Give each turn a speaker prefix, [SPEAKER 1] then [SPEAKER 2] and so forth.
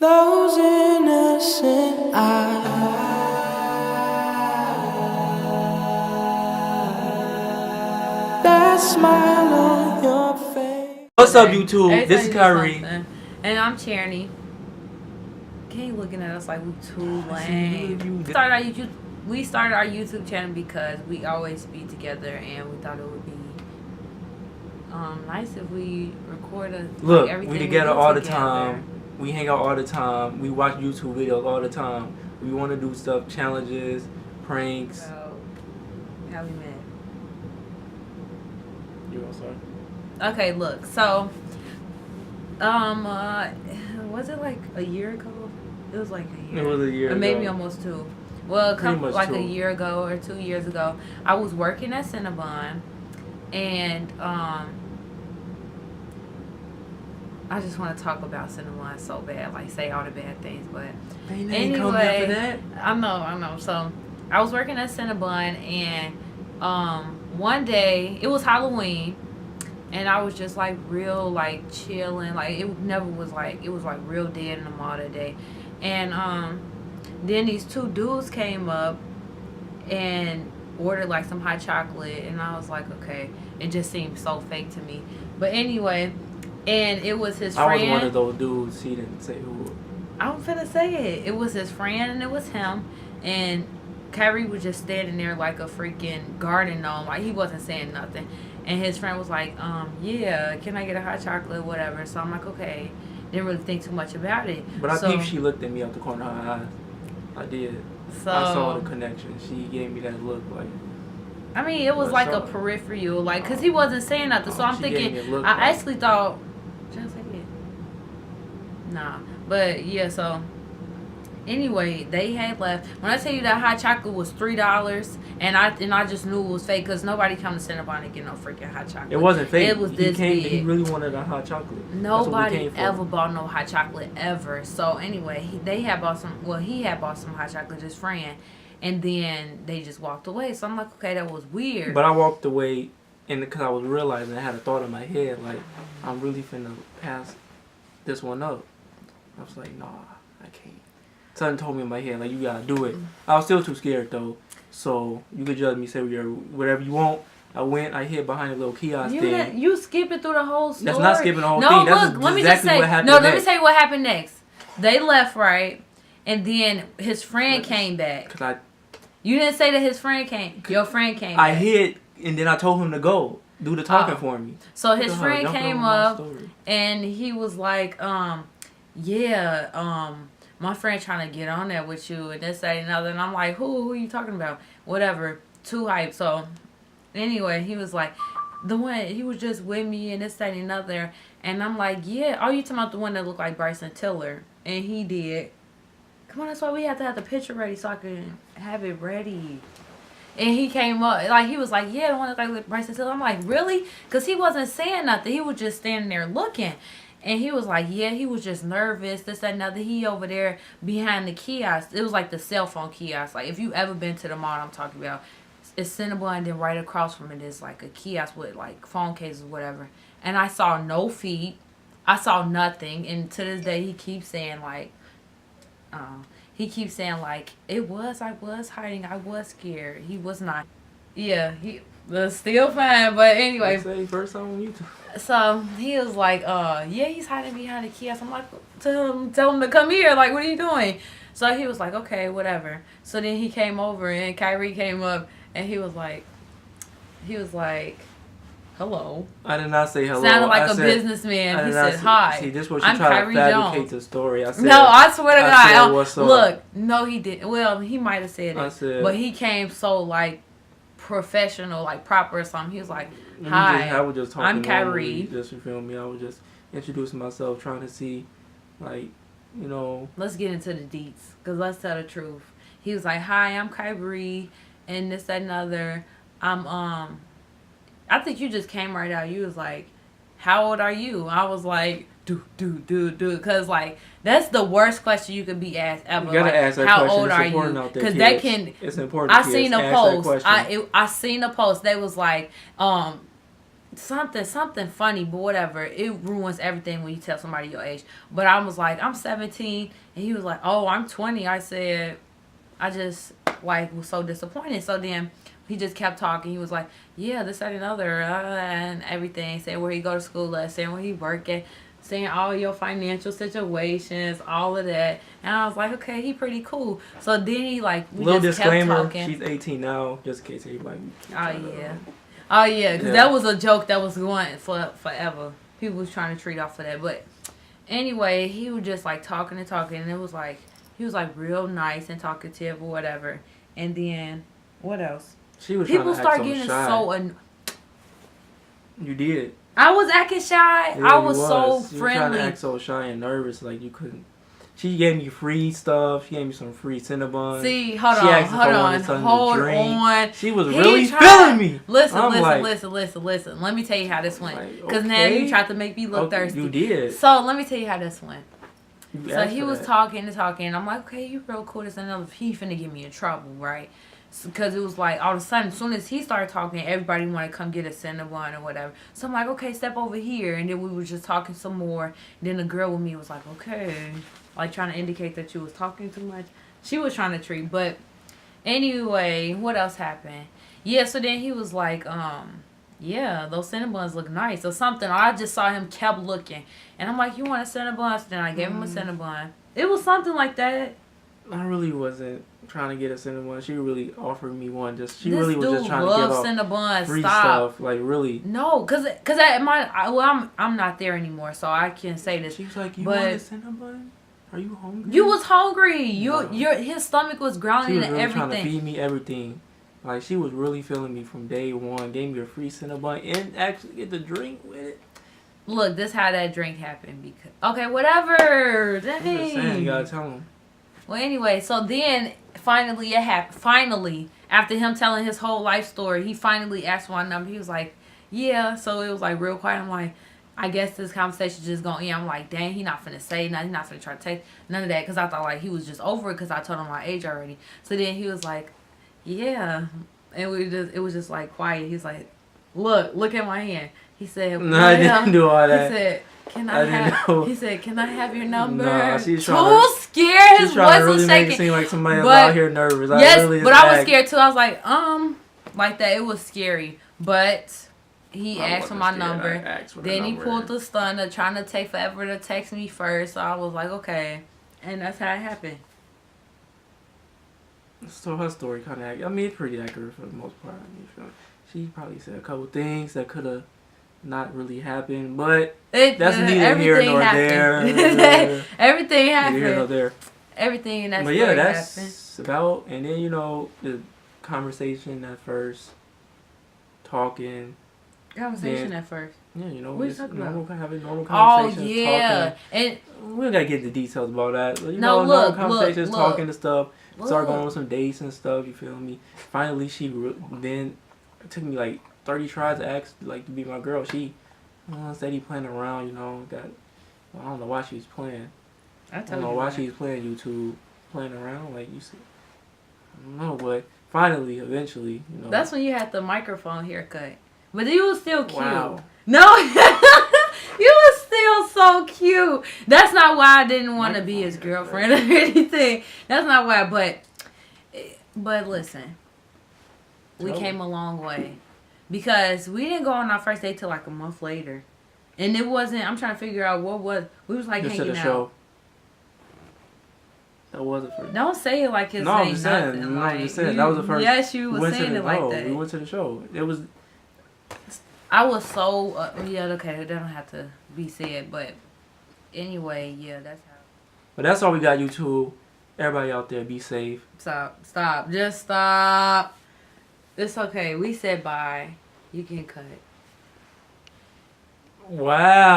[SPEAKER 1] Those innocent eyes, that smile on your face.
[SPEAKER 2] What's up, YouTube? This is
[SPEAKER 3] Everybody
[SPEAKER 2] Kyrie.
[SPEAKER 3] do something. And I'm Charney. Keep looking at us like we too lame. We started our YouTube channel because we always be together, and we thought it would be nice if we record
[SPEAKER 2] Look,
[SPEAKER 3] everything
[SPEAKER 2] we together
[SPEAKER 3] do
[SPEAKER 2] all the
[SPEAKER 3] together.
[SPEAKER 2] time. We hang out all the time. We watch YouTube videos all the time. We want to do stuff, challenges, pranks.
[SPEAKER 3] So, how we met?
[SPEAKER 2] You want to start?
[SPEAKER 3] Okay, look. So, was it like a year ago? It was like a year.
[SPEAKER 2] It was a year
[SPEAKER 3] Or maybe
[SPEAKER 2] ago.
[SPEAKER 3] almost two. Well,
[SPEAKER 2] Pretty much
[SPEAKER 3] like
[SPEAKER 2] two.
[SPEAKER 3] a year ago or 2 years ago, I was working at Cinnabon, and I just want to talk about Cinnabon so bad, like say all the bad things, but anyway, I know. So I was working at Cinnabon, and one day it was Halloween, and I was just like real like chilling, like it never was like, it was like real dead in the mall that day, and then these two dudes came up and ordered like some hot chocolate, and I was like, okay, it just seemed so fake to me, but anyway. And it was his friend.
[SPEAKER 2] I was one of those dudes. He didn't say who.
[SPEAKER 3] I'm finna say it. It was his friend, and it was him. And Kyrie was just standing there like a freaking garden gnome. Like, he wasn't saying nothing. And his friend was like, yeah, can I get a hot chocolate, whatever. So I'm like, okay. Didn't really think too much about it.
[SPEAKER 2] But I think she looked at me out the corner of her eyes. I did.
[SPEAKER 3] So
[SPEAKER 2] I saw the connection. She gave me that look like.
[SPEAKER 3] I mean, it was like a peripheral, like, because he wasn't saying nothing. So I'm thinking, I actually thought, should I say it? Nah. But, yeah, so, anyway, they had left. When I tell you that hot chocolate was $3, and I just knew it was fake, because nobody come to Cinnabon to get no freaking hot chocolate.
[SPEAKER 2] It wasn't fake.
[SPEAKER 3] It was this big.
[SPEAKER 2] He really wanted a hot chocolate.
[SPEAKER 3] Nobody ever bought no hot chocolate, ever. So, anyway, he had bought some hot chocolate, his friend. And then they just walked away. So I'm like, okay, that was weird.
[SPEAKER 2] But I walked away, and because I was realizing I had a thought in my head, like, I'm really finna pass this one up. I was like, nah, I can't. Something told me in my head, like, you gotta do it. I was still too scared, though. So you could judge me, say whatever you want. I went, I hid behind a little kiosk thing.
[SPEAKER 3] You skipping through the whole story.
[SPEAKER 2] That's not skipping the whole thing. That's
[SPEAKER 3] let me
[SPEAKER 2] exactly
[SPEAKER 3] just say,
[SPEAKER 2] what happened next.
[SPEAKER 3] let me tell you what happened next. They left, right? And then his friend came back. You didn't say that his friend came. Your friend came back.
[SPEAKER 2] I hid, and then I told him to go do the talking for me.
[SPEAKER 3] So his friend came up, and he was like, yeah, my friend trying to get on there with you, and this, that, and another. And I'm like, who are you talking about? Whatever. Too hype. So anyway, he was like, he was just with me, and this, that, and another. And I'm like, yeah. Oh, you talking about the one that looked like Bryson Tiller? And he did. Come on, that's why we have to have the picture ready so I can have it ready. And he came up, like, he was like, yeah, the one that like Bryson Tiller. I'm like, really? Because he wasn't saying nothing. He was just standing there looking. And he was like, yeah, he was just nervous, this, that, and another. He over there behind the kiosk. It was like the cell phone kiosk. Like, if you ever been to the mall I'm talking about, it's Cinnabon, and then right across from it is like a kiosk with like phone cases, whatever. And I saw no feet. I saw nothing. And to this day, he keeps saying, like, I was hiding, I was scared. He was not. Yeah, he was still fine, but anyway.
[SPEAKER 2] First time on YouTube.
[SPEAKER 3] So he was like, yeah, he's hiding behind the kiosk. I'm like, tell him to come here. Like, what are you doing? So he was like, okay, whatever. So then he came over, and Kyrie came up, and he was like, hello.
[SPEAKER 2] I did not say hello.
[SPEAKER 3] Sounded like a businessman. He said, hi.
[SPEAKER 2] See, this was
[SPEAKER 3] I'm
[SPEAKER 2] trying
[SPEAKER 3] Kyrie
[SPEAKER 2] to fabricate
[SPEAKER 3] Jones.
[SPEAKER 2] the story. I said,
[SPEAKER 3] no, I swear to God.
[SPEAKER 2] What's up?
[SPEAKER 3] Look, no, he didn't. Well, he might have said it.
[SPEAKER 2] I said,
[SPEAKER 3] but he came so, like, professional, like, proper or something. He was like, hi,
[SPEAKER 2] I was just talking
[SPEAKER 3] I'm Kyrie.
[SPEAKER 2] Just, you feel me? I was just introducing myself, trying to see, like, you know.
[SPEAKER 3] Let's get into the deets, because let's tell the truth. He was like, hi, I'm Kyrie, and this, that, and other. I think you just came right out. You was like, how old are you? I was like, because, like, that's the worst question you could be asked ever.
[SPEAKER 2] You gotta
[SPEAKER 3] like,
[SPEAKER 2] ask that
[SPEAKER 3] how
[SPEAKER 2] question.
[SPEAKER 3] old
[SPEAKER 2] It's
[SPEAKER 3] are you?
[SPEAKER 2] Because
[SPEAKER 3] that can.
[SPEAKER 2] It's important.
[SPEAKER 3] I seen a post. I seen a post. They was like, something funny, but whatever. It ruins everything when you tell somebody your age. But I was like, I'm 17, and he was like, oh, I'm 20. I said, I just like was so disappointed. So then he just kept talking. He was like, yeah, this, that, and other, and everything. Saying where he go to school at, saying where he work at, saying all your financial situations, all of that. And I was like, okay, he pretty cool. So then he like, we
[SPEAKER 2] Little
[SPEAKER 3] just
[SPEAKER 2] disclaimer:
[SPEAKER 3] kept talking.
[SPEAKER 2] she's 18 now, just in case anybody.
[SPEAKER 3] Oh yeah, because
[SPEAKER 2] Yeah.
[SPEAKER 3] that was a joke that was going for forever. People was trying to treat off of that, but anyway, he was just like talking and talking, and it was like he was like real nice and talkative or whatever. And then what else?
[SPEAKER 2] She was
[SPEAKER 3] People
[SPEAKER 2] trying to act
[SPEAKER 3] start
[SPEAKER 2] so
[SPEAKER 3] getting
[SPEAKER 2] shy.
[SPEAKER 3] so.
[SPEAKER 2] You did.
[SPEAKER 3] I was acting shy.
[SPEAKER 2] Yeah,
[SPEAKER 3] I
[SPEAKER 2] you
[SPEAKER 3] was so
[SPEAKER 2] You were trying to
[SPEAKER 3] friendly.
[SPEAKER 2] act so shy and nervous, like you couldn't. She gave me free stuff. She gave me some free Cinnabon.
[SPEAKER 3] See, hold
[SPEAKER 2] She asked if I
[SPEAKER 3] on,
[SPEAKER 2] wanted something to
[SPEAKER 3] hold
[SPEAKER 2] drink.
[SPEAKER 3] on.
[SPEAKER 2] She was
[SPEAKER 3] He
[SPEAKER 2] really
[SPEAKER 3] tried-
[SPEAKER 2] feeling me.
[SPEAKER 3] Listen,
[SPEAKER 2] I'm like,
[SPEAKER 3] listen. Let me tell you how this went.
[SPEAKER 2] like,
[SPEAKER 3] Because now
[SPEAKER 2] okay.
[SPEAKER 3] you tried to make me look
[SPEAKER 2] Okay,
[SPEAKER 3] thirsty.
[SPEAKER 2] you did.
[SPEAKER 3] So let me tell you how this went.
[SPEAKER 2] You
[SPEAKER 3] So
[SPEAKER 2] asked
[SPEAKER 3] he
[SPEAKER 2] for
[SPEAKER 3] was
[SPEAKER 2] that.
[SPEAKER 3] talking and talking, and I'm like, okay, you real cool. This and another. He finna get me in trouble, right? Because it was like all of a sudden, as soon as he started talking, everybody wanted to come get a Cinnabon or whatever. So I'm like, okay, step over here. And then we were just talking some more. Then the girl with me was like, okay, like trying to indicate that you was talking too much. She was trying to treat, but anyway, what else happened? Yeah, so then he was like, yeah, those Cinnabons look nice or something. I just saw him kept looking. And I'm like, you want a Cinnabon? So then I gave him a Cinnabon. It was something like that.
[SPEAKER 2] I really wasn't trying to get a Cinnabon. She really offered me one. She
[SPEAKER 3] This
[SPEAKER 2] really was
[SPEAKER 3] dude
[SPEAKER 2] just trying to give
[SPEAKER 3] loves
[SPEAKER 2] out
[SPEAKER 3] Cinnabon.
[SPEAKER 2] free
[SPEAKER 3] Stop.
[SPEAKER 2] stuff. Like really.
[SPEAKER 3] No, cause at I'm not there anymore, so I can't say this.
[SPEAKER 2] She was like, "You
[SPEAKER 3] But-
[SPEAKER 2] want a Cinnabon? Are you hungry?"
[SPEAKER 3] You was hungry.
[SPEAKER 2] No.
[SPEAKER 3] His stomach was
[SPEAKER 2] She
[SPEAKER 3] growling
[SPEAKER 2] was
[SPEAKER 3] and
[SPEAKER 2] really trying to
[SPEAKER 3] everything.
[SPEAKER 2] feed me everything. Like she was really feeling me from day one. Gave me a free Cinnabon and actually get the drink with it.
[SPEAKER 3] Look, this how that drink happened. Because okay, whatever.
[SPEAKER 2] I'm just saying, you
[SPEAKER 3] Dang.
[SPEAKER 2] gotta tell him.
[SPEAKER 3] Well, anyway, so then finally it happened. Finally, after him telling his whole life story, he finally asked for my number. He was like, "Yeah." So it was like real quiet. I'm like, I guess this conversation just gonna end. I'm like, dang, he not finna say nothing. He not finna try to take none of that because I thought like he was just over it because I told him my age already. So then he was like, "Yeah," and it was just like quiet. He's like, look at my hand. He said,
[SPEAKER 2] No, I didn't do all
[SPEAKER 3] He
[SPEAKER 2] that.
[SPEAKER 3] said, "Can
[SPEAKER 2] I
[SPEAKER 3] I
[SPEAKER 2] didn't
[SPEAKER 3] have?"
[SPEAKER 2] know.
[SPEAKER 3] He said, "Can I have your number?"
[SPEAKER 2] Nah, she's
[SPEAKER 3] Too
[SPEAKER 2] trying to-
[SPEAKER 3] scared. His
[SPEAKER 2] She's trying to
[SPEAKER 3] voice was
[SPEAKER 2] really make it
[SPEAKER 3] shaking.
[SPEAKER 2] seem like somebody that's
[SPEAKER 3] But-
[SPEAKER 2] out here nervous.
[SPEAKER 3] Yes,
[SPEAKER 2] I really
[SPEAKER 3] but
[SPEAKER 2] just
[SPEAKER 3] I was
[SPEAKER 2] asked.
[SPEAKER 3] scared too. I was like that. It was scary. But he
[SPEAKER 2] I
[SPEAKER 3] asked for
[SPEAKER 2] wasn't
[SPEAKER 3] my
[SPEAKER 2] scared. I
[SPEAKER 3] number.
[SPEAKER 2] asked for the
[SPEAKER 3] Then he
[SPEAKER 2] number.
[SPEAKER 3] pulled the stunner, trying to take forever to text me first. So I was like, okay. And that's how it happened.
[SPEAKER 2] So her story kind of, I mean, it's pretty accurate for the most part. You feel me? She probably said a couple things that could have not really happened, but that's neither here nor there.
[SPEAKER 3] Everything
[SPEAKER 2] neither here nor
[SPEAKER 3] happened.
[SPEAKER 2] there.
[SPEAKER 3] Everything in that
[SPEAKER 2] But
[SPEAKER 3] story
[SPEAKER 2] yeah,
[SPEAKER 3] happened.
[SPEAKER 2] that's about. And then the conversation at first, talking.
[SPEAKER 3] Conversation
[SPEAKER 2] Yeah.
[SPEAKER 3] at first.
[SPEAKER 2] Yeah,
[SPEAKER 3] What you
[SPEAKER 2] just
[SPEAKER 3] talking about?
[SPEAKER 2] having normal
[SPEAKER 3] Oh
[SPEAKER 2] conversations,
[SPEAKER 3] yeah, and
[SPEAKER 2] talking. We don't gotta get into details about that. But,
[SPEAKER 3] No,
[SPEAKER 2] normal
[SPEAKER 3] look,
[SPEAKER 2] conversations,
[SPEAKER 3] look.
[SPEAKER 2] talking and stuff. Start
[SPEAKER 3] look.
[SPEAKER 2] going on some dates and stuff. You feel me? Finally, then it took me like 30 tries to ask like to be my girl. She steady playing around. I don't know why she was playing.
[SPEAKER 3] I
[SPEAKER 2] I
[SPEAKER 3] told
[SPEAKER 2] don't know
[SPEAKER 3] you
[SPEAKER 2] why
[SPEAKER 3] that.
[SPEAKER 2] she was playing YouTube, playing around like you said. I don't know, but finally, eventually,
[SPEAKER 3] That's when you had the microphone haircut. But you was still cute.
[SPEAKER 2] Wow.
[SPEAKER 3] No, you was still so cute. That's not why I didn't want to be his girlfriend or anything. That's not why. But listen, we
[SPEAKER 2] Tell
[SPEAKER 3] came
[SPEAKER 2] me.
[SPEAKER 3] a long way because we didn't go on our first date till like a month later, and it wasn't. I'm trying to figure out we was like
[SPEAKER 2] Just to
[SPEAKER 3] hanging
[SPEAKER 2] the
[SPEAKER 3] out.
[SPEAKER 2] show. That was the first.
[SPEAKER 3] Don't say it like it's
[SPEAKER 2] No, I'm
[SPEAKER 3] ain't
[SPEAKER 2] just saying.
[SPEAKER 3] nothing.
[SPEAKER 2] No,
[SPEAKER 3] like,
[SPEAKER 2] I'm just saying. That was the first.
[SPEAKER 3] Yes, you
[SPEAKER 2] we
[SPEAKER 3] were
[SPEAKER 2] went to
[SPEAKER 3] saying
[SPEAKER 2] the,
[SPEAKER 3] it like
[SPEAKER 2] no,
[SPEAKER 3] that.
[SPEAKER 2] we went to the show. It was.
[SPEAKER 3] I was so yeah, okay, that don't have to be said, but anyway, yeah, that's how.
[SPEAKER 2] But that's all we got, YouTube. Everybody out there, be safe.
[SPEAKER 3] Stop, just stop. It's okay. We said bye. You can cut.
[SPEAKER 2] Wow.